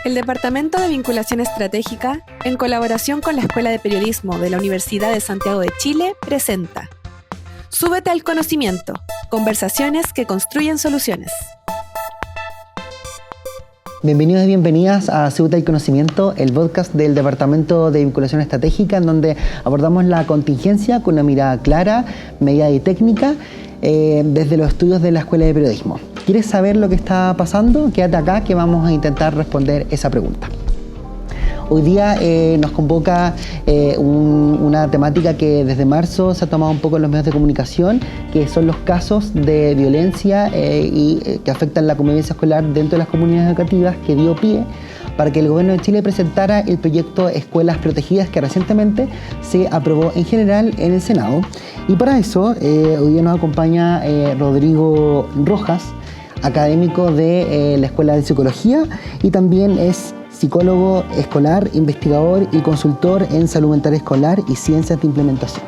El Departamento de Vinculación Estratégica, en colaboración con la Escuela de Periodismo de la Universidad de Santiago de Chile, presenta Súbete al conocimiento, conversaciones que construyen soluciones. Bienvenidos y bienvenidas a Súbete al Conocimiento, el podcast del Departamento de Vinculación Estratégica, en donde abordamos la contingencia con una mirada clara, medida y técnica, desde los estudios de la Escuela de Periodismo. ¿Quieres saber lo que está pasando? Quédate acá que vamos a intentar responder esa pregunta. Hoy día nos convoca una temática que desde marzo se ha tomado un poco en los medios de comunicación, que son los casos de violencia y que afectan la convivencia escolar dentro de las comunidades educativas, que dio pie para que el Gobierno de Chile presentara el proyecto Escuelas Protegidas, que recientemente se aprobó en general en el Senado. Y para eso hoy día nos acompaña Rodrigo Rojas, académico de la Escuela de Psicología, y también es psicólogo escolar, investigador y consultor en salud mental escolar y ciencias de implementación.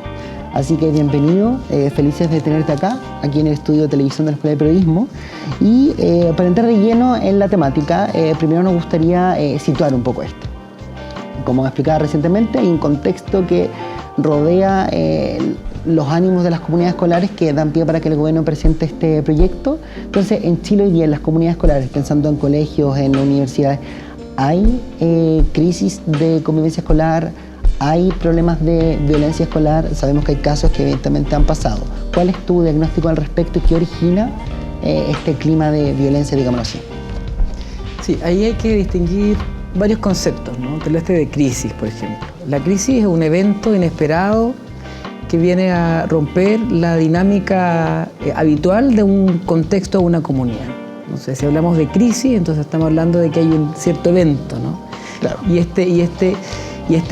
Así que bienvenido, felices de tenerte acá, aquí en el estudio de televisión de la Escuela de Periodismo. Y para entrar de lleno en la temática, primero nos gustaría situar un poco esto. Como explicaba recientemente, hay un contexto que rodea los ánimos de las comunidades escolares que dan pie para que el gobierno presente este proyecto. Entonces, en Chile hoy día, en las comunidades escolares, pensando en colegios, en universidades, ¿hay crisis de convivencia escolar? ¿Hay problemas de violencia escolar? Sabemos que hay casos que evidentemente han pasado. ¿Cuál es tu diagnóstico al respecto y qué origina este clima de violencia, digámoslo así? Sí, ahí hay que distinguir varios conceptos, ¿no? Este de crisis, por ejemplo. La crisis es un evento inesperado que viene a romper la dinámica habitual de un contexto o una comunidad. Entonces, si hablamos de crisis, entonces estamos hablando de que hay un cierto evento, ¿no? Claro. Y este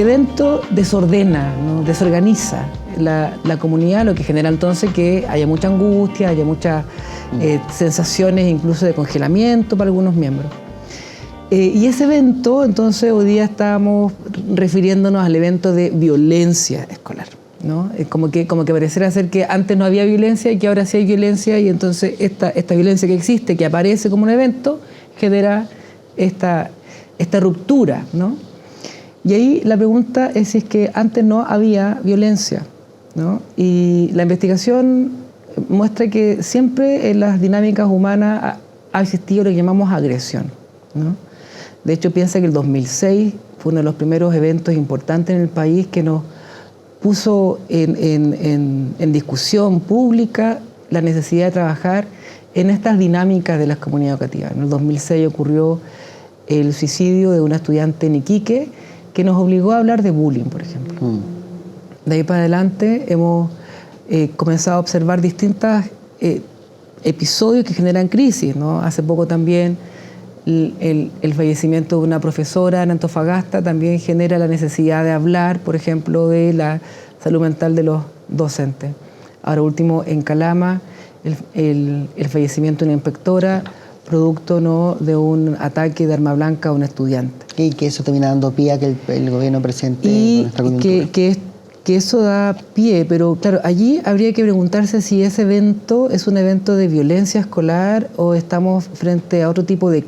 evento desordena, ¿no? Desorganiza la comunidad, lo que genera entonces que haya mucha angustia, haya muchas sensaciones incluso de congelamiento para algunos miembros. Y ese evento, entonces, hoy día estamos refiriéndonos al evento de violencia escolar, ¿no? Como que pareciera ser que antes no había violencia y que ahora sí hay violencia, y entonces esta violencia que existe, que aparece como un evento, genera esta ruptura, ¿no? Y ahí la pregunta es si es que antes no había violencia, ¿no? Y la investigación muestra que siempre en las dinámicas humanas ha existido lo que llamamos agresión, ¿no? De hecho, piensa que el 2006 fue uno de los primeros eventos importantes en el país que nos puso en discusión pública la necesidad de trabajar en estas dinámicas de las comunidades educativas. En el 2006 ocurrió el suicidio de una estudiante en Iquique que nos obligó a hablar de bullying, por ejemplo. De ahí para adelante hemos comenzado a observar distintos episodios que generan crisis, ¿no? Hace poco también el fallecimiento de una profesora en Antofagasta también genera la necesidad de hablar, por ejemplo, de la salud mental de los docentes. Ahora último, en Calama, el fallecimiento de una inspectora producto, ¿no?, de un ataque de arma blanca a un estudiante. Y que eso termina dando pie a que el gobierno presente y nuestra coyuntura. Que eso da pie, pero claro, allí habría que preguntarse si ese evento es un evento de violencia escolar o estamos frente a otro tipo de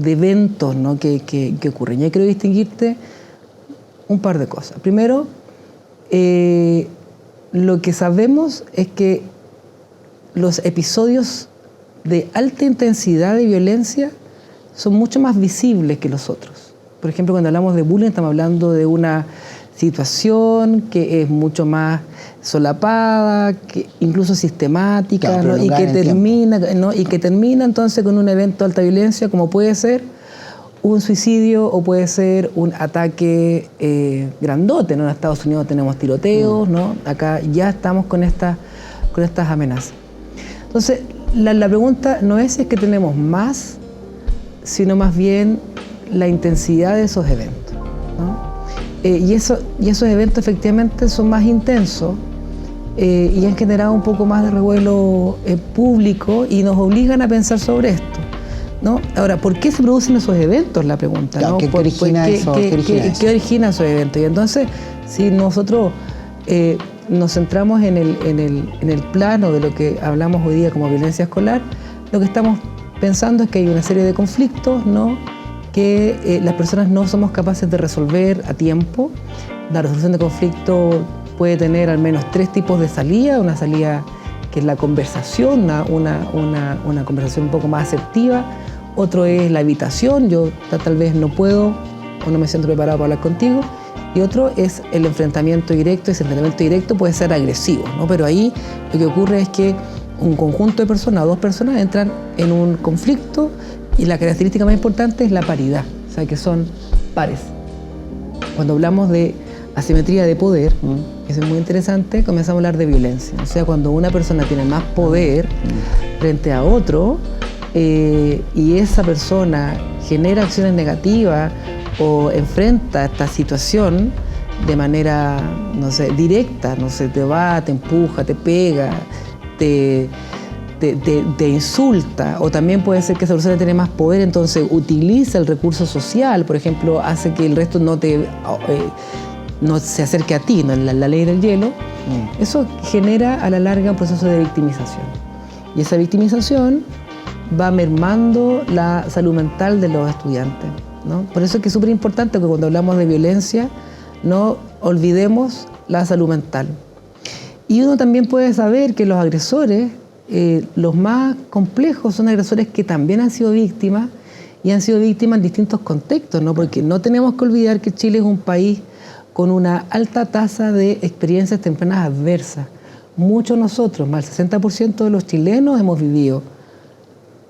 eventos, ¿no?, que ocurren. Y hay que distinguirte un par de cosas. Primero, lo que sabemos es que los episodios de alta intensidad de violencia son mucho más visibles que los otros. Por ejemplo, cuando hablamos de bullying, estamos hablando de una situación que es mucho más solapada, que incluso sistemática, claro, ¿no? y que termina entonces con un evento de alta violencia, como puede ser un suicidio o puede ser un ataque grandote, ¿no? En Estados Unidos tenemos tiroteos, ¿no? Acá ya estamos con estas amenazas. Entonces, la pregunta no es si es que tenemos más, sino más bien la intensidad de esos eventos, ¿no? Y esos eventos efectivamente son más intensos y han generado un poco más de revuelo público y nos obligan a pensar sobre esto, ¿no? Ahora, ¿por qué se producen esos eventos? La pregunta, ¿no? ¿Qué origina eso? ¿Qué origina esos eventos? Y entonces, si nosotros nos centramos en el plano de lo que hablamos hoy día como violencia escolar, lo que estamos pensando es que hay una serie de conflictos, ¿no?, que las personas no somos capaces de resolver a tiempo. La resolución de conflicto puede tener al menos 3 tipos de salida. Una salida que es la conversación, una conversación un poco más asertiva. Otro es la evitación, yo tal vez no puedo o no me siento preparado para hablar contigo. Y otro es el enfrentamiento directo. Ese enfrentamiento directo puede ser agresivo, ¿no? Pero ahí lo que ocurre es que un conjunto de personas o 2 personas entran en un conflicto y la característica más importante es la paridad, o sea que son pares. Cuando hablamos de asimetría de poder, eso es muy interesante, comenzamos a hablar de violencia. O sea, cuando una persona tiene más poder frente a otro y esa persona genera acciones negativas o enfrenta esta situación de manera, no sé, directa, no sé, te va, te empuja, te pega, te insulta, o también puede ser que esa persona tiene más poder, entonces utiliza el recurso social, por ejemplo, hace que el resto no se acerque a ti, ¿no? La ley del hielo. Eso genera a la larga un proceso de victimización. Y esa victimización va mermando la salud mental de los estudiantes, ¿no? Por eso es que es súper importante que cuando hablamos de violencia no olvidemos la salud mental. Y uno también puede saber que los agresores, los más complejos, son agresores que también han sido víctimas y han sido víctimas en distintos contextos, ¿no? Porque no tenemos que olvidar que Chile es un país con una alta tasa de experiencias tempranas adversas. Muchos de nosotros, más del 60% de los chilenos, hemos vivido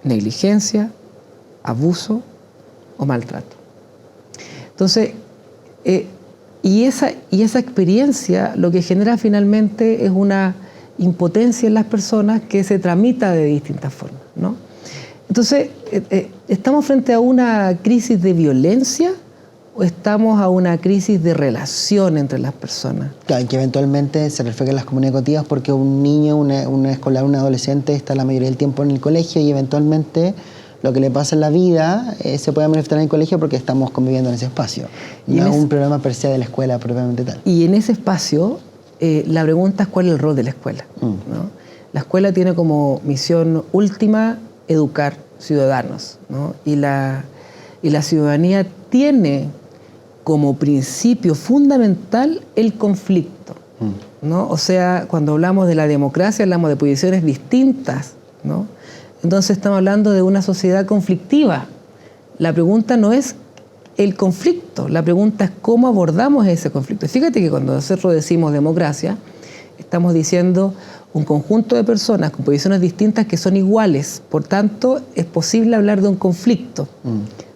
negligencia, abuso o maltrato. Entonces, y esa experiencia lo que genera finalmente es una impotencia en las personas que se tramita de distintas formas, ¿no? Entonces, ¿estamos frente a una crisis de violencia o estamos a una crisis de relación entre las personas? Claro, que eventualmente se refleja en las comunidades educativas porque un niño, una escolar, un adolescente está la mayoría del tiempo en el colegio y eventualmente lo que le pasa en la vida se puede manifestar en el colegio porque estamos conviviendo en ese espacio. No es un problema per se de la escuela propiamente tal. Y en ese espacio, la pregunta es cuál es el rol de la escuela, ¿no? La escuela tiene como misión última educar ciudadanos, ¿no? Y la ciudadanía tiene como principio fundamental el conflicto, ¿no? O sea, cuando hablamos de la democracia hablamos de posiciones distintas, ¿no? Entonces estamos hablando de una sociedad conflictiva. La pregunta no es el conflicto, la pregunta es cómo abordamos ese conflicto. Fíjate que cuando nosotros decimos democracia, estamos diciendo un conjunto de personas con posiciones distintas que son iguales. Por tanto, es posible hablar de un conflicto,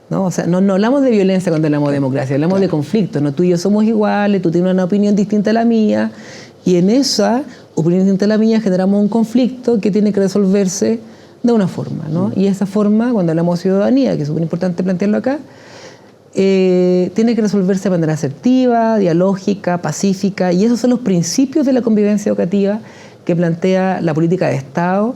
¿no? O sea, no hablamos de violencia cuando hablamos de democracia, hablamos de conflicto, ¿no? Tú y yo somos iguales, tú tienes una opinión distinta a la mía, y en esa opinión distinta a la mía generamos un conflicto que tiene que resolverse de una forma, ¿no? Y esa forma, cuando hablamos de ciudadanía, que es súper importante plantearlo acá, tiene que resolverse de manera asertiva, dialógica, pacífica, y esos son los principios de la convivencia educativa que plantea la política de Estado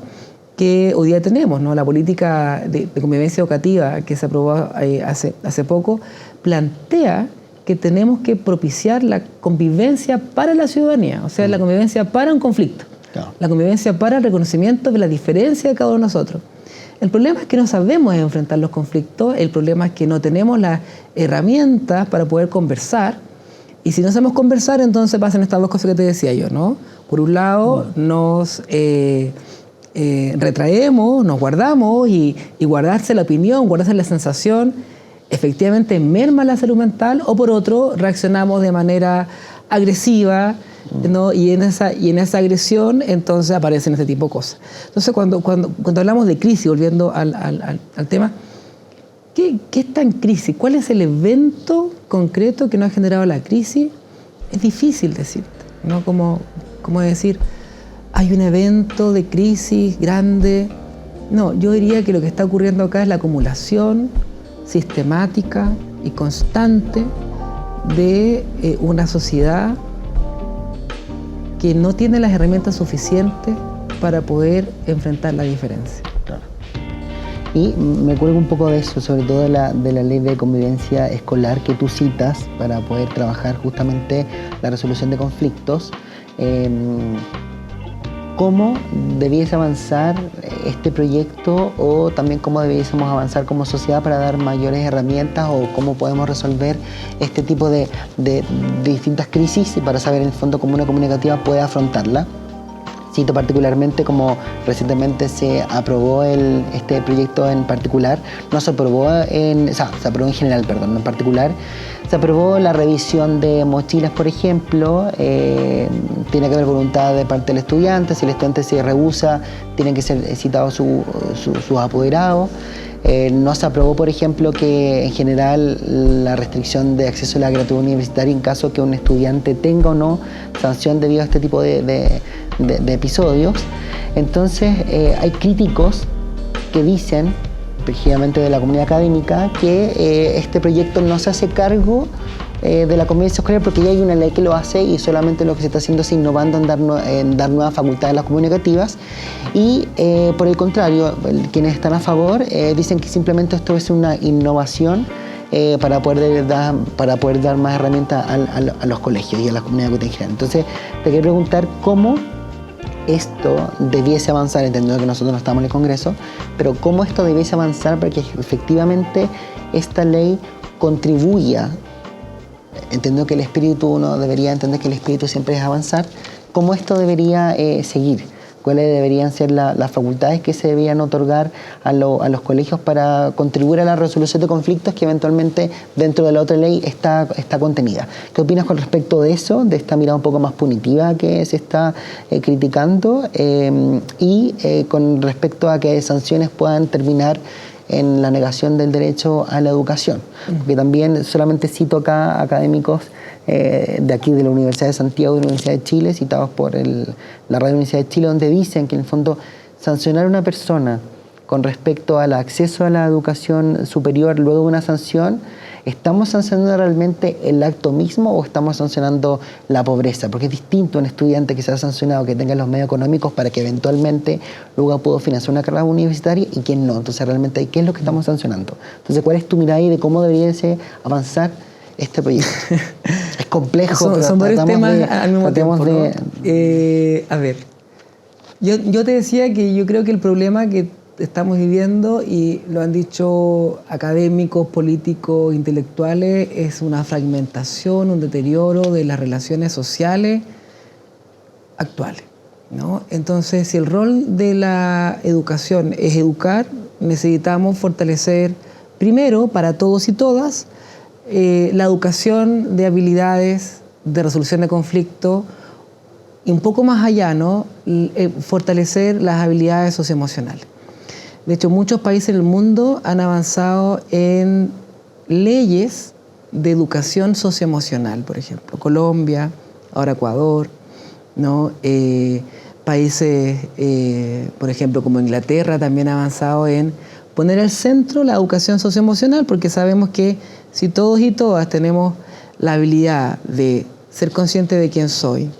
que hoy día tenemos, ¿no? La política de convivencia educativa que se aprobó hace poco plantea que tenemos que propiciar la convivencia para la ciudadanía, o sea, la convivencia para un conflicto. Claro. La convivencia para el reconocimiento de la diferencia de cada uno de nosotros. El problema es que no sabemos enfrentar los conflictos, el problema es que no tenemos las herramientas para poder conversar, y si no sabemos conversar, entonces pasan estas 2 cosas que te decía yo, ¿no? Por un lado, nos retraemos, nos guardamos, y guardarse la opinión, guardarse la sensación, efectivamente merma la salud mental, o por otro, reaccionamos de manera agresiva, ¿no? Y en esa agresión entonces aparecen este tipo de cosas. Entonces cuando hablamos de crisis, volviendo al tema, ¿qué está en crisis? ¿Cuál es el evento concreto que nos ha generado la crisis? Es difícil decirte, ¿no? Como decir, hay un evento de crisis grande. No, yo diría que lo que está ocurriendo acá es la acumulación sistemática y constante de una sociedad que no tiene las herramientas suficientes para poder enfrentar la diferencia. Claro. Y me cuelgo un poco de eso, sobre todo de la ley de convivencia escolar que tú citas para poder trabajar justamente la resolución de conflictos. cómo debiese avanzar este proyecto o también cómo debiésemos avanzar como sociedad para dar mayores herramientas o cómo podemos resolver este tipo de distintas crisis y para saber en el fondo cómo una comunidad educativa puede afrontarla. Cito particularmente como recientemente se aprobó este proyecto en particular, no se aprobó se aprobó en general, perdón, en particular. Se aprobó la revisión de mochilas, por ejemplo, tiene que haber voluntad de parte del estudiante, si el estudiante se rehúsa, tienen que ser citados sus apoderados. No se aprobó, por ejemplo, que en general la restricción de acceso a la gratuidad universitaria en caso que un estudiante tenga o no sanción debido a este tipo de episodios. Entonces, hay críticos que dicen, precisamente de la comunidad académica, que este proyecto no se hace cargo de la convivencia escolar porque ya hay una ley que lo hace y solamente lo que se está haciendo es innovando en dar nuevas facultades a las comunicativas y por el contrario, quienes están a favor dicen que simplemente esto es una innovación para poder dar más herramientas a los colegios y a la comunidad educativa en general. Entonces, te quiero preguntar cómo esto debiese avanzar, entendiendo que nosotros no estamos en el Congreso, pero cómo esto debiese avanzar para que efectivamente esta ley contribuya, entendiendo que el espíritu, uno debería entender que el espíritu siempre es avanzar, cómo esto debería seguir, cuáles deberían ser las facultades que se deberían otorgar a los colegios para contribuir a la resolución de conflictos que eventualmente dentro de la otra ley está contenida. ¿Qué opinas con respecto de eso, de esta mirada un poco más punitiva que se está criticando y con respecto a que sanciones puedan terminar en la negación del derecho a la educación? Porque también solamente cito acá académicos de aquí de la Universidad de Santiago y de la Universidad de Chile, citados por la Radio Universidad de Chile, donde dicen que en el fondo sancionar a una persona con respecto al acceso a la educación superior luego de una sanción, ¿estamos sancionando realmente el acto mismo o estamos sancionando la pobreza? Porque es distinto un estudiante que sea sancionado, que tenga los medios económicos para que eventualmente luego pueda financiar una carrera universitaria y quien no. Entonces realmente, ¿qué es lo que estamos sancionando? Entonces, ¿cuál es tu mirada ahí de cómo debería avanzar este proyecto? Es complejo, son varios temas al mismo tiempo, ¿no? A ver, yo te decía que yo creo que el problema que estamos viviendo, y lo han dicho académicos, políticos, intelectuales, es una fragmentación, un deterioro de las relaciones sociales actuales, ¿no? Entonces, si el rol de la educación es educar, necesitamos fortalecer primero para todos y todas la educación de habilidades de resolución de conflictos y un poco más allá, ¿no? Fortalecer las habilidades socioemocionales. De hecho, muchos países del mundo han avanzado en leyes de educación socioemocional, por ejemplo, Colombia, ahora Ecuador, ¿no? Países, por ejemplo, como Inglaterra, también ha avanzado en poner al centro la educación socioemocional, porque sabemos que si todos y todas tenemos la habilidad de ser consciente de quién soy,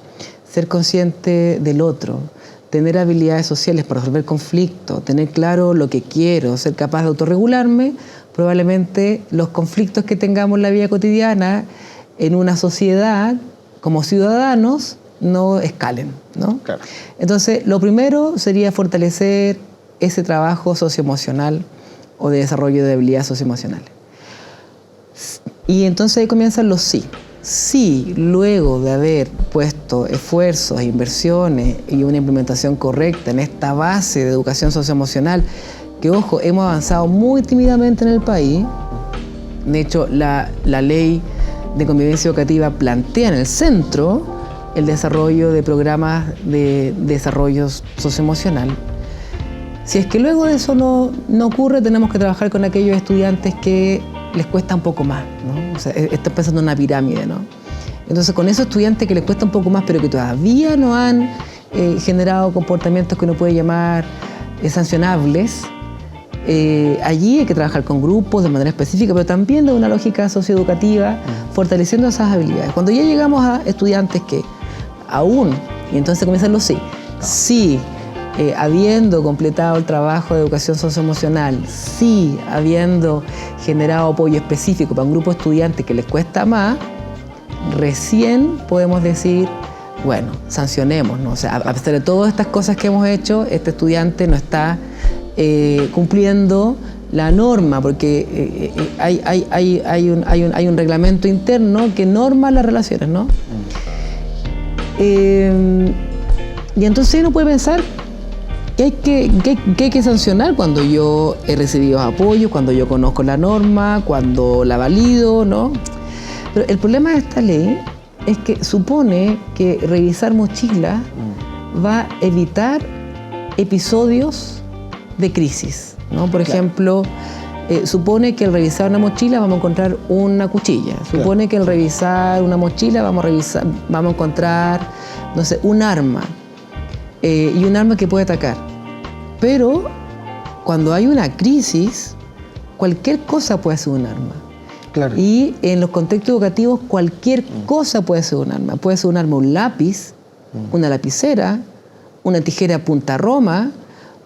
ser consciente del otro, tener habilidades sociales para resolver conflictos, tener claro lo que quiero, ser capaz de autorregularme, probablemente los conflictos que tengamos en la vida cotidiana en una sociedad como ciudadanos no escalen, ¿no? Claro. Entonces, lo primero sería fortalecer ese trabajo socioemocional o de desarrollo de habilidades socioemocionales. Y entonces ahí comienzan los sí. Sí, luego de haber puesto esfuerzos, inversiones y una implementación correcta en esta base de educación socioemocional, que, ojo, hemos avanzado muy tímidamente en el país. De hecho, la ley de convivencia educativa plantea en el centro el desarrollo de programas de desarrollo socioemocional. Si es que luego de eso no ocurre, tenemos que trabajar con aquellos estudiantes que les cuesta un poco más, ¿no? O sea, estoy pensando en una pirámide, ¿no? Entonces, con esos estudiantes que les cuesta un poco más, pero que todavía no han generado comportamientos que uno puede llamar sancionables, allí hay que trabajar con grupos de manera específica, pero también de una lógica socioeducativa, fortaleciendo esas habilidades. Cuando ya llegamos a estudiantes que aún, y entonces comienzan los sí, sí, habiendo completado el trabajo de educación socioemocional, sí, habiendo generado apoyo específico para un grupo de estudiantes que les cuesta más, recién podemos decir bueno, sancionemos, ¿no? O sea, a pesar de todas estas cosas que hemos hecho, este estudiante no está cumpliendo la norma, porque hay un reglamento interno que norma las relaciones, ¿no? Y entonces uno puede pensar que hay que sancionar cuando yo he recibido apoyo, cuando yo conozco la norma, cuando la valido, ¿no? Pero el problema de esta ley es que supone que revisar mochilas va a evitar episodios de crisis, ¿no? Por ejemplo, supone que al revisar una mochila vamos a encontrar una cuchilla. Supone que al revisar una mochila vamos a encontrar, no sé, un arma. Y un arma que puede atacar. Pero cuando hay una crisis, cualquier cosa puede ser un arma. Claro. Y en los contextos educativos cualquier cosa puede ser un arma. Puede ser un arma, un lápiz, una lapicera, una tijera punta roma,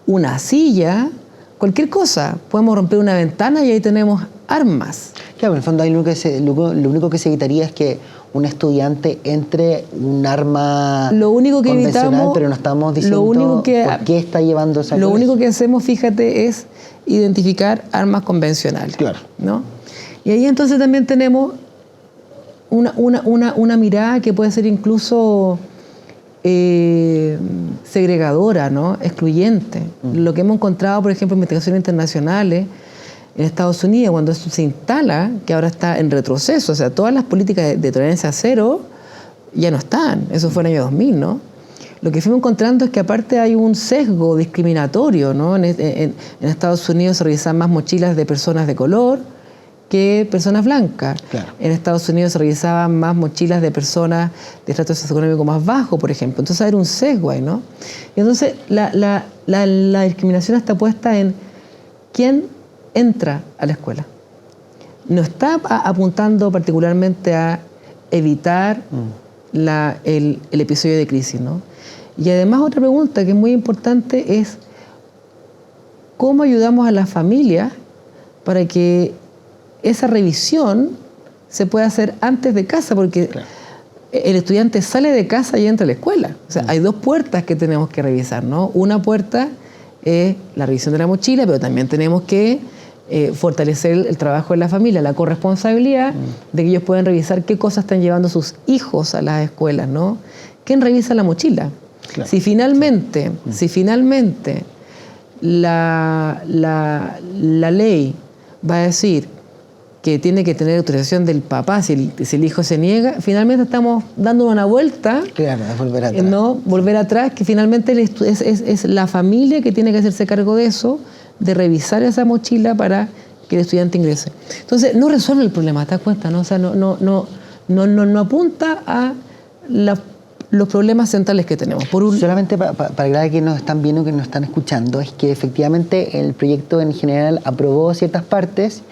una silla, cualquier cosa. Podemos romper una ventana y ahí tenemos armas. Claro, en el fondo ahí lo único que se evitaría es que un estudiante entre un arma convencional, pero no estamos diciendo por qué está llevando esa cosa. Lo único que hacemos, fíjate, es identificar armas convencionales. Claro. ¿No? Y ahí entonces también tenemos una mirada que puede ser incluso segregadora, ¿no? Excluyente. Lo que hemos encontrado, por ejemplo, en investigaciones internacionales en Estados Unidos, cuando esto se instala, que ahora está en retroceso, o sea, todas las políticas de tolerancia cero ya no están. Eso fue en el año 2000, ¿no? Lo que fuimos encontrando es que aparte hay un sesgo discriminatorio, ¿no? En Estados Unidos se revisan más mochilas de personas de color que personas blancas. Claro. En Estados Unidos se revisaban más mochilas de personas de estrato socioeconómico más bajo, por ejemplo. Entonces hay un sesgo ahí, ¿no? Y entonces la discriminación está puesta en quién entra a la escuela. No está apuntando particularmente a evitar el episodio de crisis, ¿no? Y además otra pregunta que es muy importante es ¿cómo ayudamos a las familias para que esa revisión se pueda hacer antes de casa? Porque el estudiante sale de casa y entra a la escuela. O sea, hay dos puertas que tenemos que revisar, ¿no? Una puerta es la revisión de la mochila, pero también tenemos que fortalecer el trabajo de la familia, la corresponsabilidad de que ellos puedan revisar qué cosas están llevando sus hijos a las escuelas, ¿no? ¿Quién revisa la mochila? Claro. Si finalmente la ley va a decir que tiene que tener autorización del papá si el hijo se niega, finalmente estamos dando una vuelta. Claro, es volver atrás. No, volver atrás, que finalmente es la familia que tiene que hacerse cargo de eso, de revisar esa mochila para que el estudiante ingrese. Entonces, no resuelve el problema, ¿te das cuenta? ¿No? O sea, no apunta a los problemas centrales que tenemos. Solamente para aclarar que nos están viendo, que nos están escuchando, es que efectivamente el proyecto en general aprobó ciertas partes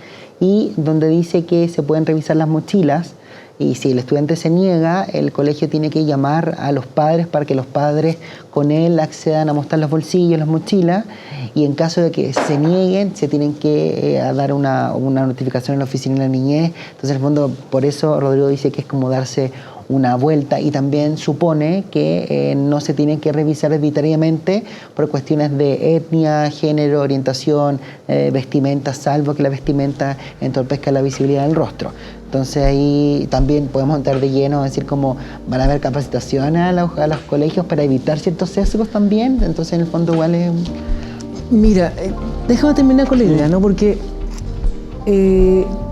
y donde dice que se pueden revisar las mochilas, y si el estudiante se niega, el colegio tiene que llamar a los padres para que los padres con él accedan a mostrar los bolsillos, las mochilas, y en caso de que se nieguen, se tienen que dar una notificación en la oficina de la niñez. Entonces, en el fondo, por eso Rodrigo dice que es como darse una vuelta, y también supone que no se tienen que revisar arbitrariamente por cuestiones de etnia, género, orientación, vestimenta, salvo que la vestimenta entorpezca la visibilidad del rostro. Entonces ahí también podemos entrar de lleno, decir como van a haber capacitaciones a los colegios para evitar ciertos sesgos también. Entonces en el fondo igual es... Mira, déjame terminar con la idea, ¿no? Porque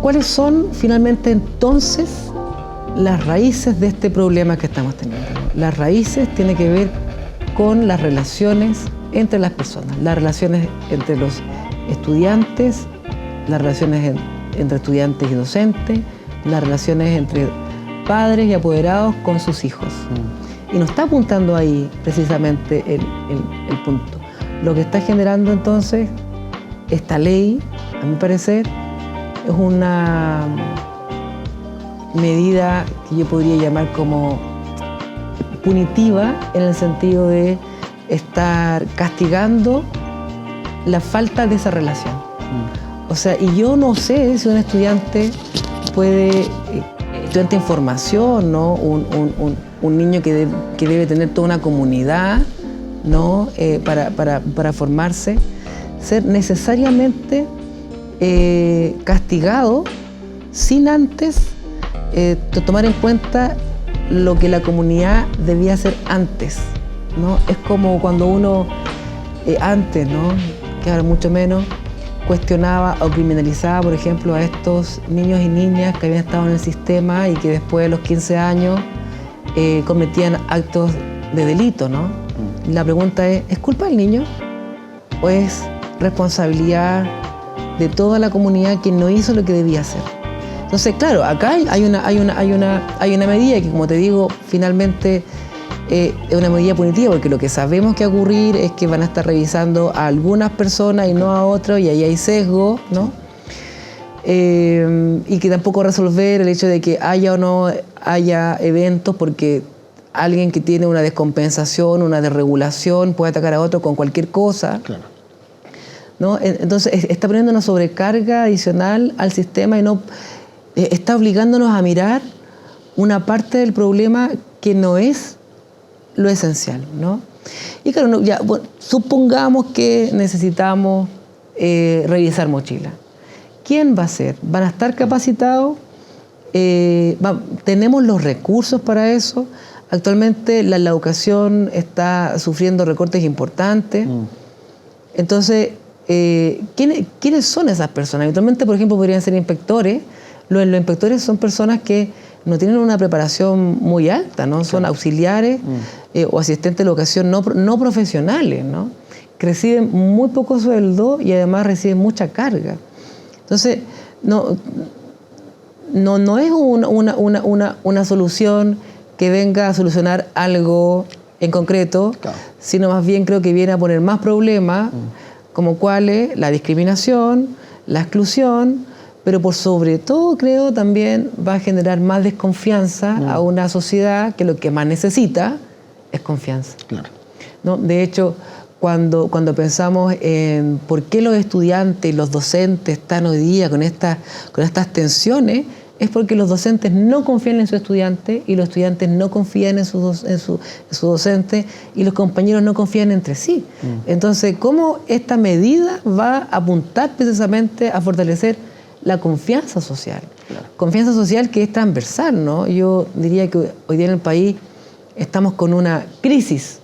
¿cuáles son finalmente entonces las raíces de este problema que estamos teniendo? Las raíces tienen que ver con las relaciones entre las personas, las relaciones entre los estudiantes, las relaciones entre estudiantes y docentes, las relaciones entre padres y apoderados con sus hijos. Y no está apuntando ahí precisamente el punto. Lo que está generando entonces esta ley, a mi parecer, es una medida que yo podría llamar como punitiva, en el sentido de estar castigando la falta de esa relación. O sea, y yo no sé si un estudiante puede estudiante en formación, ¿no? Un niño que debe tener toda una comunidad, ¿no? Para formarse, ser necesariamente castigado sin antes tomar en cuenta lo que la comunidad debía hacer antes, ¿no? Es como cuando uno antes, ¿no? Que ahora mucho menos, cuestionaba o criminalizaba, por ejemplo, a estos niños y niñas que habían estado en el sistema y que después de los 15 años cometían actos de delito, ¿no? La pregunta ¿es culpa del niño o es responsabilidad de toda la comunidad que no hizo lo que debía hacer? Entonces, claro, acá hay una medida que, como te digo, finalmente es una medida punitiva, porque lo que sabemos que va a ocurrir es que van a estar revisando a algunas personas y no a otras, y ahí hay sesgo, ¿no? Y que tampoco resolver el hecho de que haya o no haya eventos, porque alguien que tiene una descompensación, una desregulación, puede atacar a otro con cualquier cosa. Claro. ¿No? Entonces está poniendo una sobrecarga adicional al sistema y no está obligándonos a mirar una parte del problema que no es lo esencial, ¿no? Y claro, supongamos que necesitamos revisar mochila. ¿Quién va a hacer? ¿Van a estar capacitados? ¿Tenemos los recursos para eso? Actualmente la educación está sufriendo recortes importantes. Entonces, ¿quiénes son esas personas? Habitualmente, por ejemplo, podrían ser inspectores. Los inspectores son personas que no tienen una preparación muy alta, ¿no? Son auxiliares o asistentes de educación no profesionales, ¿no? Que reciben muy poco sueldo y además reciben mucha carga. Entonces, no es una solución que venga a solucionar algo en concreto, claro, sino más bien creo que viene a poner más problemas, como cuáles la discriminación, la exclusión, pero por sobre todo creo también va a generar más desconfianza a una sociedad que lo que más necesita es confianza. Claro. ¿No? De hecho, cuando pensamos en por qué los estudiantes y los docentes están hoy día con estas tensiones, es porque los docentes no confían en su estudiante y los estudiantes no confían en su docente y los compañeros no confían entre sí. Entonces, ¿cómo esta medida va a apuntar precisamente a fortalecer la confianza social? Claro. Confianza social que es transversal, ¿no? Yo diría que hoy día en el país estamos con una crisis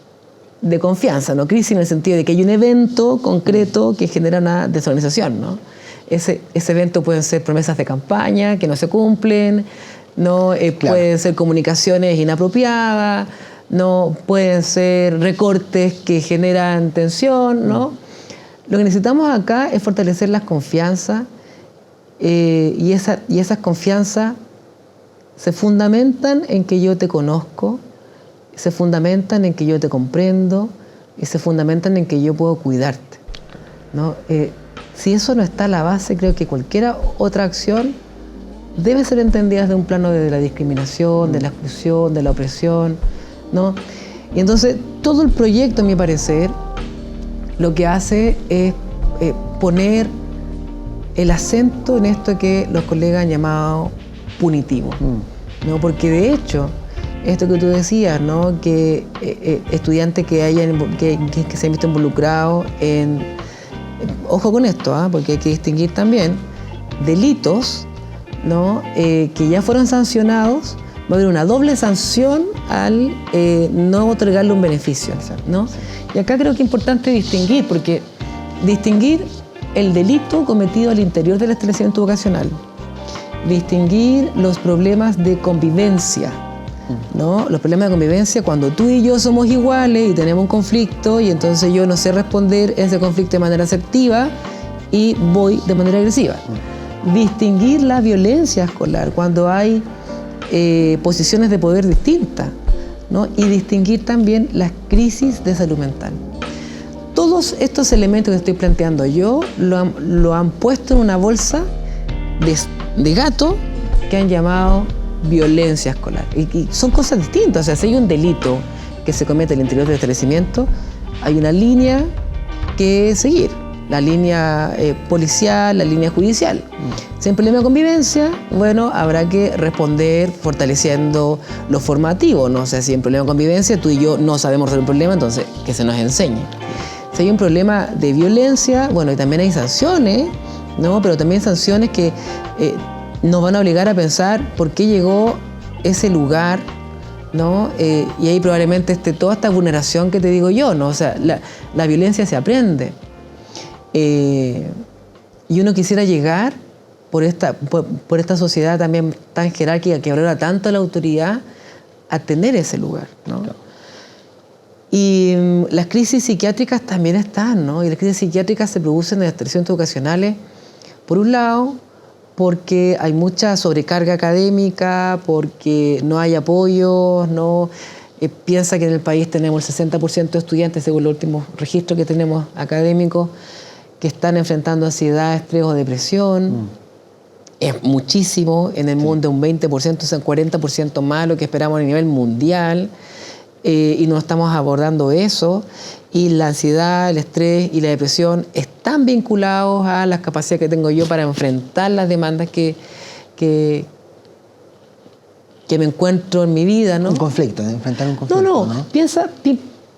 de confianza, ¿no? Crisis en el sentido de que hay un evento concreto que genera una desorganización, ¿no? Ese evento pueden ser promesas de campaña que no se cumplen, ¿no? Claro. Pueden ser comunicaciones inapropiadas, ¿no? Pueden ser recortes que generan tensión, ¿no? Lo que necesitamos acá es fortalecer las confianzas y esas confianzas se fundamentan en que yo te conozco, se fundamentan en que yo te comprendo y se fundamentan en que yo puedo cuidarte, ¿no? Si eso no está a la base, creo que cualquier otra acción debe ser entendida desde un plano de la discriminación, de la exclusión, de la opresión, ¿no? Y entonces todo el proyecto, a mi parecer, lo que hace es poner el acento en esto que los colegas han llamado punitivo, ¿no? Porque de hecho, esto que tú decías, ¿no? Que estudiantes que se han visto involucrados en... Ojo con esto, porque hay que distinguir también delitos, ¿no? Que ya fueron sancionados. Va a haber una doble sanción al no otorgarle un beneficio, ¿no? Y acá creo que es importante distinguir, porque distinguir el delito cometido al interior del establecimiento vocacional, distinguir los problemas de convivencia, ¿no? Los problemas de convivencia cuando tú y yo somos iguales y tenemos un conflicto y entonces yo no sé responder ese conflicto de manera asertiva y voy de manera agresiva. Distinguir la violencia escolar cuando hay posiciones de poder distintas, ¿no? Y distinguir también las crisis de salud mental. Todos estos elementos que estoy planteando yo lo han puesto en una bolsa de gato que han llamado violencia escolar. Y son cosas distintas. O sea, si hay un delito que se comete al interior del establecimiento, hay una línea que seguir, la línea policial, la línea judicial. Si hay un problema de convivencia, bueno, habrá que responder fortaleciendo lo formativo, ¿no? O sea, si hay un problema de convivencia, tú y yo no sabemos resolver el problema, entonces que se nos enseñe. Si hay un problema de violencia, bueno, y también hay sanciones, ¿no? Pero también sanciones que nos van a obligar a pensar por qué llegó ese lugar, ¿no? Y ahí probablemente esté toda esta vulneración que te digo yo, ¿no? O sea, la violencia se aprende. Y uno quisiera llegar por esta sociedad también tan jerárquica que valora tanto la autoridad a tener ese lugar, ¿no? Claro. Y las crisis psiquiátricas también están, ¿no? Y las crisis psiquiátricas se producen en las instituciones educacionales, por un lado, porque hay mucha sobrecarga académica, porque no hay apoyos, ¿no? Piensa que en el país tenemos el 60% de estudiantes, según los últimos registros que tenemos académicos, que están enfrentando ansiedad, estrés o depresión. Es muchísimo, en el mundo un 20%, o sea, un 40% más de lo que esperamos a nivel mundial, y no estamos abordando eso. Y la ansiedad, el estrés y la depresión están vinculados a las capacidades que tengo yo para enfrentar las demandas que me encuentro en mi vida, ¿no? Un conflicto, enfrentar un conflicto. No.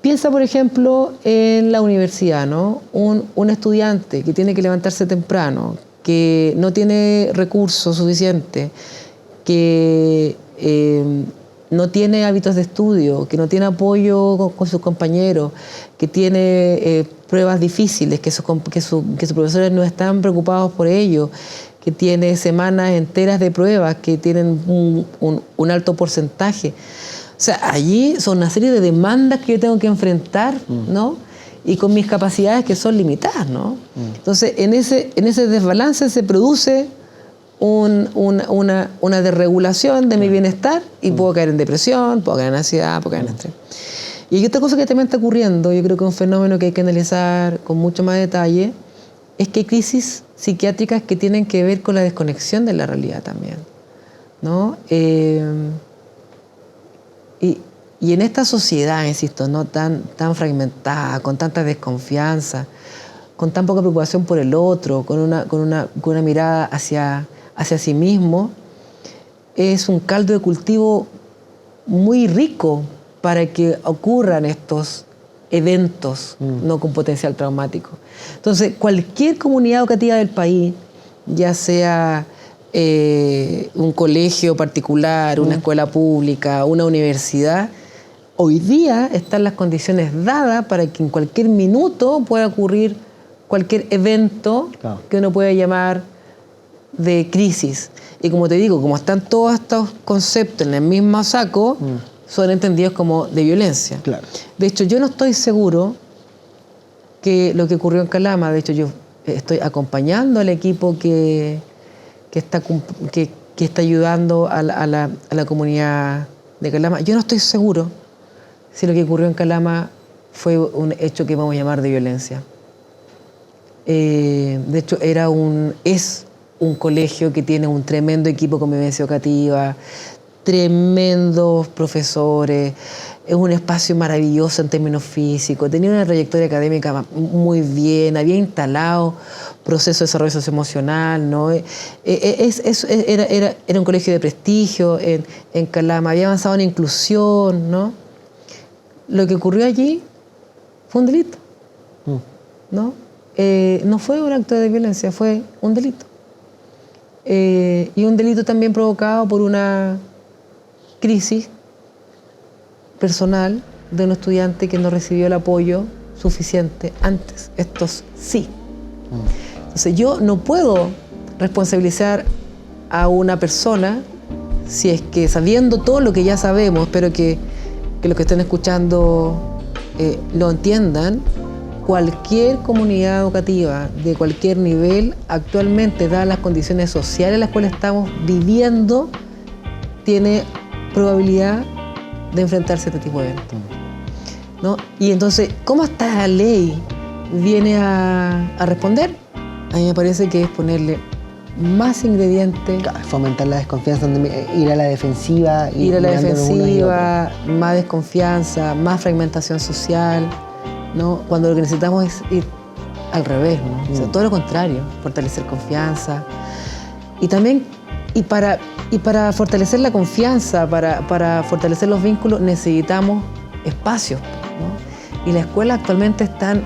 Piensa, por ejemplo, en la universidad, ¿no? Un estudiante que tiene que levantarse temprano, que no tiene recursos suficientes, que no tiene hábitos de estudio, que no tiene apoyo con sus compañeros, que tiene pruebas difíciles, que sus profesores no están preocupados por ello, que tiene semanas enteras de pruebas, que tienen un alto porcentaje. O sea, allí son una serie de demandas que yo tengo que enfrentar, ¿no? Y con mis capacidades que son limitadas, ¿no? Entonces, en ese desbalance se produce una desregulación de mi bienestar y puedo caer en depresión, puedo caer en ansiedad, puedo caer en estrés. Y hay otra cosa que también está ocurriendo, yo creo que es un fenómeno que hay que analizar con mucho más detalle, es que hay crisis psiquiátricas que tienen que ver con la desconexión de la realidad también, ¿no? Y en esta sociedad, insisto, ¿no? tan fragmentada, con tanta desconfianza, con tan poca preocupación por el otro, con una mirada hacia sí mismo, es un caldo de cultivo muy rico para que ocurran estos eventos no con potencial traumático. Entonces, cualquier comunidad educativa del país, ya sea un colegio particular, una escuela pública, una universidad, hoy día están las condiciones dadas para que en cualquier minuto pueda ocurrir cualquier evento que uno puede llamar de crisis. Y como te digo, como están todos estos conceptos en el mismo saco, son entendidos como de violencia. Claro. De hecho, yo no estoy seguro que lo que ocurrió en Calama, de hecho yo estoy acompañando al equipo que está ayudando a la comunidad de Calama. Yo no estoy seguro si lo que ocurrió en Calama fue un hecho que vamos a llamar de violencia. De hecho, es un colegio que tiene un tremendo equipo de convivencia educativa, tremendos profesores, es un espacio maravilloso en términos físicos, tenía una trayectoria académica muy bien, había instalado proceso de desarrollo socioemocional, ¿no? Era un colegio de prestigio en Calama, había avanzado en inclusión, ¿no? Lo que ocurrió allí fue un delito, ¿no? No fue un acto de violencia, fue un delito. Y un delito también provocado por una crisis personal de un estudiante que no recibió el apoyo suficiente antes. Estos sí. Entonces yo no puedo responsabilizar a una persona si es que, sabiendo todo lo que ya sabemos, espero que los que estén escuchando lo entiendan, cualquier comunidad educativa de cualquier nivel actualmente, dadas las condiciones sociales en las cuales estamos viviendo, tiene probabilidad de enfrentarse a este tipo de eventos, ¿no? Y entonces, ¿cómo esta ley viene a responder? A mí me parece que es ponerle más ingredientes. Fomentar la desconfianza, ir a la defensiva. Ir a la defensiva, más desconfianza, más fragmentación social, ¿no? Cuando lo que necesitamos es ir al revés, ¿no? O sea, todo lo contrario, fortalecer confianza. Y también, para fortalecer la confianza, para fortalecer los vínculos, necesitamos espacios, ¿no? Y las escuelas actualmente están,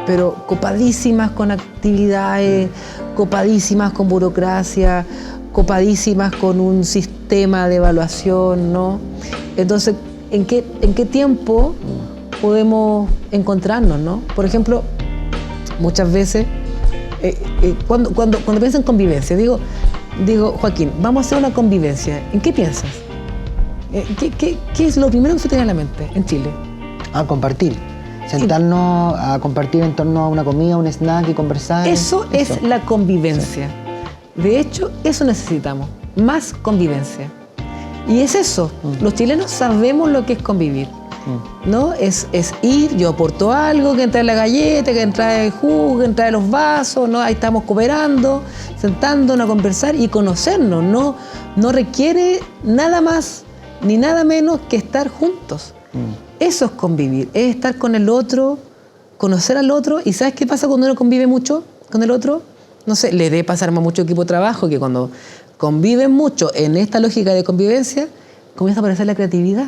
pero copadísimas con actividades, copadísimas con burocracia, copadísimas con un sistema de evaluación, ¿no? Entonces, ¿en qué tiempo podemos encontrarnos, ¿no? Por ejemplo, muchas veces, cuando pienso en convivencia, digo, Joaquín, vamos a hacer una convivencia. ¿En qué piensas? ¿Qué es lo primero que se tiene en la mente en Chile? A compartir. Sentarnos a compartir en torno a una comida, un snack y conversar. Eso es la convivencia. Sí. De hecho, eso necesitamos, más convivencia. Y es eso, los chilenos sabemos lo que es convivir, ¿no? Es ir, yo aporto algo, que entra la galleta, que entra el jugo, que entra los vasos, ¿no? Ahí estamos cooperando, sentándonos a conversar y conocernos, no requiere nada más ni nada menos que estar juntos. Eso es convivir, es estar con el otro, conocer al otro. ¿Y sabes qué pasa cuando uno convive mucho con el otro? No sé, le debe pasar más mucho equipo de trabajo, que cuando conviven mucho en esta lógica de convivencia, comienza a aparecer la creatividad.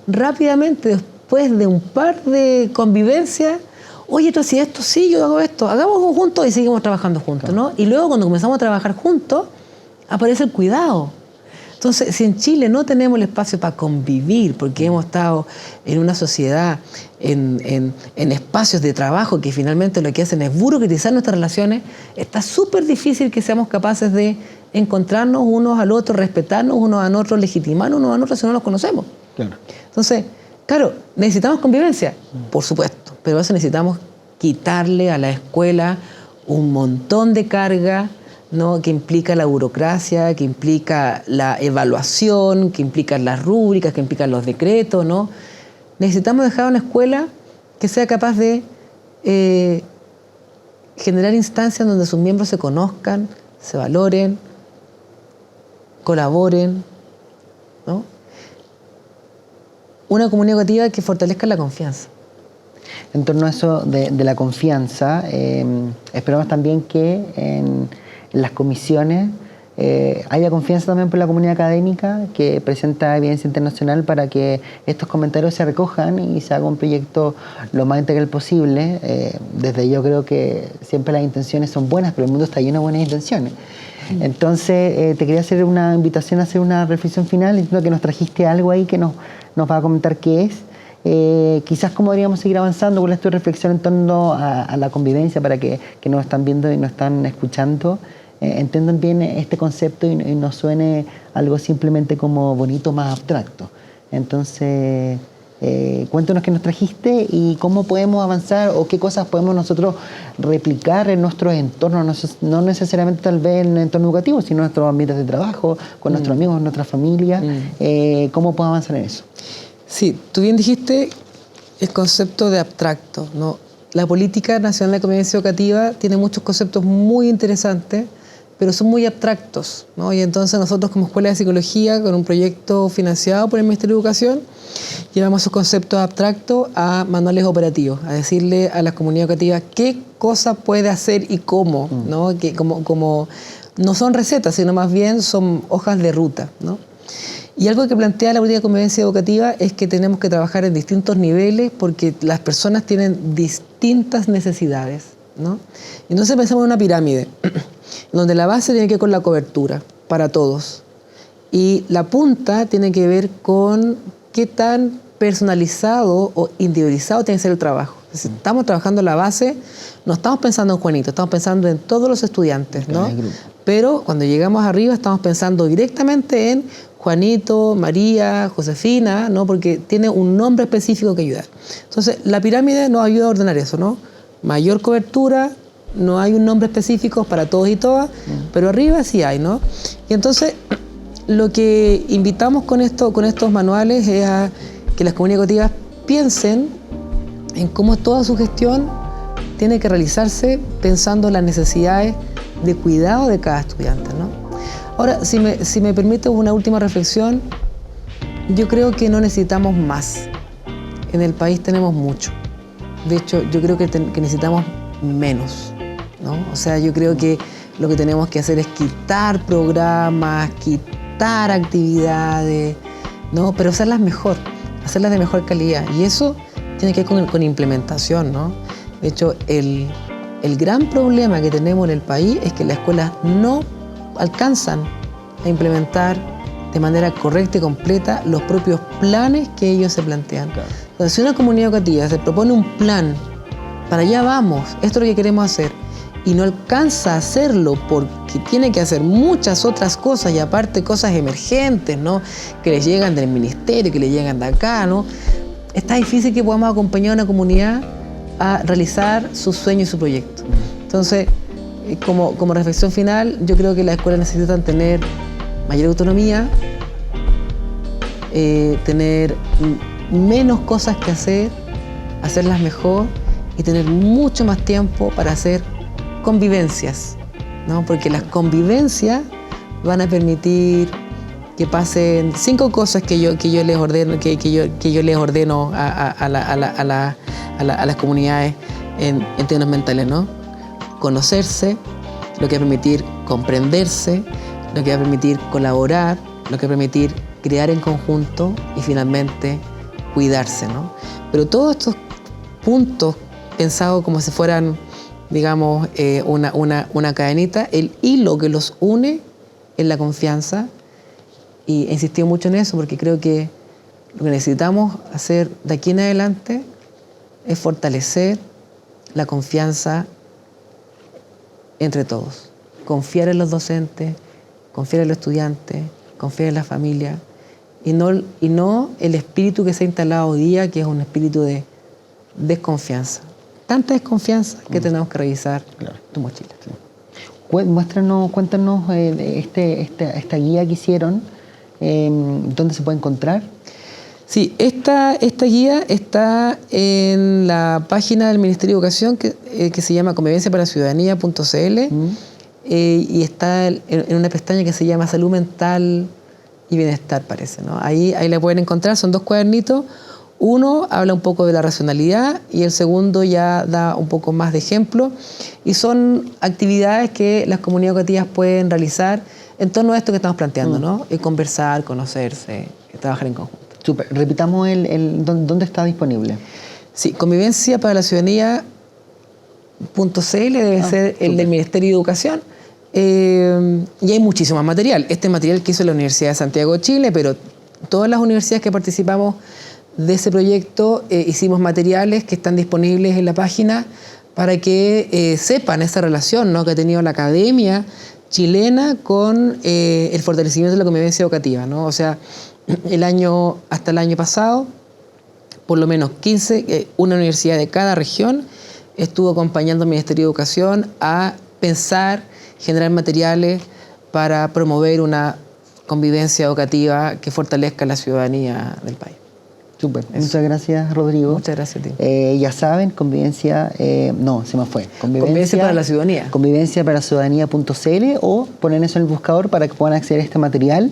Rápidamente, después de un par de convivencias, oye, tú hacías esto, sí, yo hago esto, hagámoslo juntos y seguimos trabajando juntos, ¿no? Y luego cuando comenzamos a trabajar juntos, aparece el cuidado. Entonces, si en Chile no tenemos el espacio para convivir, porque hemos estado en una sociedad, en espacios de trabajo que finalmente lo que hacen es burocratizar nuestras relaciones, está súper difícil que seamos capaces de encontrarnos unos al otro, respetarnos unos a otros, legitimarnos unos a otros si no nos conocemos. Claro. Entonces, claro, necesitamos convivencia, por supuesto, pero eso necesitamos quitarle a la escuela un montón de carga, ¿no? Que implica la burocracia, que implica la evaluación, que implica las rúbricas, que implican los decretos, ¿no? Necesitamos dejar una escuela que sea capaz de generar instancias donde sus miembros se conozcan, se valoren, colaboren, ¿no? Una comunidad educativa que fortalezca la confianza. En torno a eso de la confianza, esperamos también que en las comisiones haya confianza también por la comunidad académica que presenta evidencia internacional para que estos comentarios se recojan y se haga un proyecto lo más integral posible. Desde yo creo que siempre las intenciones son buenas, pero el mundo está lleno de buenas intenciones. Entonces, te quería hacer una invitación a hacer una reflexión final, entiendo que nos trajiste algo ahí que nos va a comentar qué es. Quizás cómo deberíamos seguir avanzando con esta reflexión en torno a la convivencia para que nos están viendo y nos están escuchando entiendan bien este concepto y no suene algo simplemente como bonito, más abstracto. Entonces, cuéntanos qué nos trajiste y cómo podemos avanzar o qué cosas podemos nosotros replicar en nuestros entornos, no necesariamente tal vez en el entorno educativo, sino en nuestros ambientes de trabajo, con nuestros amigos, nuestra familia. ¿Cómo podemos avanzar en eso? Sí, tú bien dijiste el concepto de abstracto, ¿no? La Política Nacional de Convivencia Educativa tiene muchos conceptos muy interesantes, pero son muy abstractos, ¿no? Y entonces nosotros como Escuela de Psicología, con un proyecto financiado por el Ministerio de Educación, llevamos esos conceptos abstractos a manuales operativos, a decirle a las comunidades educativas qué cosa puede hacer y cómo, ¿no? Que como no son recetas, sino más bien son hojas de ruta, ¿no? Y algo que plantea la política de convivencia educativa es que tenemos que trabajar en distintos niveles porque las personas tienen distintas necesidades, ¿no? Entonces pensamos en una pirámide, donde la base tiene que ver con la cobertura para todos y la punta tiene que ver con qué tan personalizado o individualizado tiene que ser el trabajo. Si estamos trabajando la base, no estamos pensando en Juanito, estamos pensando en todos los estudiantes, ¿no? Pero cuando llegamos arriba estamos pensando directamente en Juanito, María, Josefina, ¿no? Porque tiene un nombre específico que ayudar. Entonces, la pirámide nos ayuda a ordenar eso, ¿no? Mayor cobertura, no hay un nombre específico para todos y todas, pero arriba sí hay, ¿no? Y entonces, lo que invitamos con estos manuales es a que las comunidades educativas piensen en cómo toda su gestión tiene que realizarse pensando en las necesidades de cuidado de cada estudiante, ¿no? Ahora, si me permite una última reflexión, yo creo que no necesitamos más. En el país tenemos mucho. De hecho, yo creo que necesitamos menos. ¿no? O sea, yo creo que lo que tenemos que hacer es quitar programas, quitar actividades, ¿no? Pero hacerlas mejor, hacerlas de mejor calidad. Y eso tiene que ver con implementación, ¿no? De hecho, el gran problema que tenemos en el país es que las escuelas no alcanzan a implementar de manera correcta y completa los propios planes que ellos se plantean. Claro. Entonces, si una comunidad educativa se propone un plan, para allá vamos, esto es lo que queremos hacer, y no alcanza a hacerlo porque tiene que hacer muchas otras cosas y aparte cosas emergentes, ¿no? Que les llegan del ministerio, que les llegan de acá, ¿no? Está difícil que podamos acompañar a una comunidad a realizar su sueño y su proyecto. Entonces, como reflexión final, yo creo que las escuelas necesitan tener mayor autonomía, tener menos cosas que hacer, hacerlas mejor y tener mucho más tiempo para hacer convivencias, ¿no? Porque las convivencias van a permitir que pasen 5 cosas que yo les ordeno, que yo les ordeno a las comunidades en términos mentales, ¿no? Conocerse, lo que va a permitir comprenderse, lo que va a permitir colaborar, lo que va a permitir crear en conjunto y finalmente cuidarse, ¿no? Pero todos estos puntos pensados como si fueran, digamos, una cadenita, el hilo que los une es la confianza, y he insistido mucho en eso porque creo que lo que necesitamos hacer de aquí en adelante es fortalecer la confianza entre todos. Confiar en los docentes, confiar en los estudiantes, confiar en la familia y no el espíritu que se ha instalado hoy día, que es un espíritu de desconfianza. Tanta desconfianza que tenemos que revisar tu mochila. Sí. Cuéntanos esta guía que hicieron, ¿dónde se puede encontrar? Sí, esta guía está en la página del Ministerio de Educación que se llama convivenciaparalaciudadanía.cl y está en una pestaña que se llama Salud Mental y Bienestar, parece, ¿no? Ahí la pueden encontrar, son 2 cuadernitos. Uno habla un poco de la racionalidad y el segundo ya da un poco más de ejemplo y son actividades que las comunidades educativas pueden realizar en torno a esto que estamos planteando, ¿no? Conversar, conocerse, trabajar en conjunto. Súper. Repitamos dónde está disponible. Sí, convivenciaparalaciudadanía.cl debe ser el del Ministerio de Educación. Y hay muchísimo más material. Este material que hizo la Universidad de Santiago de Chile, pero todas las universidades que participamos de ese proyecto hicimos materiales que están disponibles en la página para que sepan esa relación, ¿no?, que ha tenido la academia chilena con el fortalecimiento de la convivencia educativa, ¿no? O sea, hasta el año pasado, por lo menos 15, una universidad de cada región estuvo acompañando al Ministerio de Educación a pensar, generar materiales para promover una convivencia educativa que fortalezca la ciudadanía del país. Súper. Muchas gracias, Rodrigo. Muchas gracias a ti. Ya saben, convivencia... no, se me fue. Convivencia para la ciudadanía. Convivenciaparalaciudadanía.cl o poner eso en el buscador para que puedan acceder a este material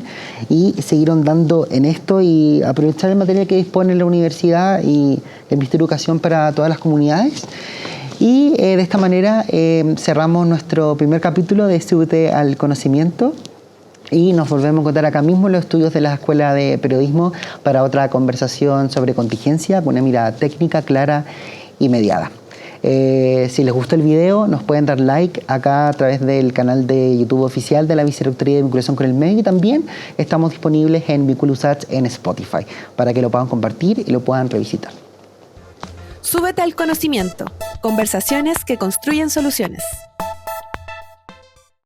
y seguir ahondando en esto y aprovechar el material que dispone la universidad y el Ministerio de Educación para todas las comunidades. Y de esta manera cerramos nuestro primer capítulo de Súbete al Conocimiento. Y nos volvemos a encontrar acá mismo en los estudios de la Escuela de Periodismo para otra conversación sobre contingencia con una mirada técnica, clara y mediada. Si les gustó el video, nos pueden dar like acá a través del canal de YouTube oficial de la Vicerrectoría de Vinculación con el Medio y también estamos disponibles en Vinculusats en Spotify para que lo puedan compartir y lo puedan revisitar. Súbete al conocimiento. Conversaciones que construyen soluciones.